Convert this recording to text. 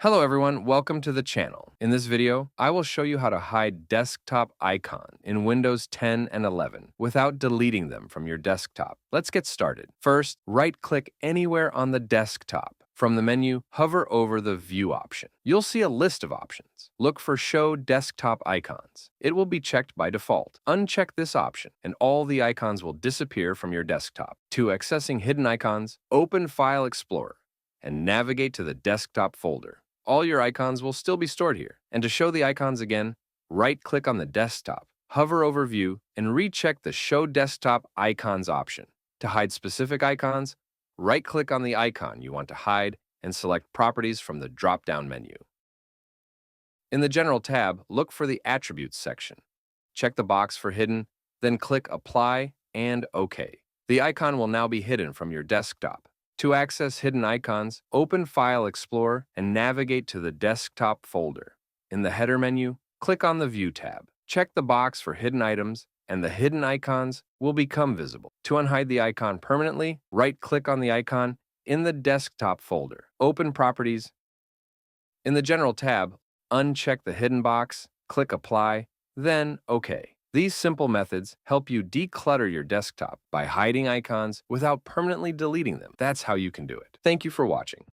Hello everyone, welcome to the channel. In this video, I will show you how to hide desktop icon in Windows 10 and 11 without deleting them from your desktop. Let's get started. First, right-click anywhere on the desktop. From the menu, hover over the View option. You'll see a list of options. Look for Show Desktop Icons. It will be checked by default. Uncheck this option, and all the icons will disappear from your desktop. To accessing hidden icons, open File Explorer and navigate to the desktop folder. All your icons will still be stored here. And to show the icons again, right-click on the desktop, hover over View, and recheck the Show Desktop Icons option. To hide specific icons, right-click on the icon you want to hide and select Properties from the drop-down menu. In the General tab, look for the Attributes section. Check the box for Hidden, then click Apply and OK. The icon will now be hidden from your desktop. To access hidden icons, open File Explorer and navigate to the Desktop folder. In the Header menu, click on the View tab. Check the box for hidden items, and the hidden icons will become visible. To unhide the icon permanently, right-click on the icon in the Desktop folder. Open Properties. In the General tab, uncheck the hidden box, click Apply, then OK. These simple methods help you declutter your desktop by hiding icons without permanently deleting them. That's how you can do it. Thank you for watching.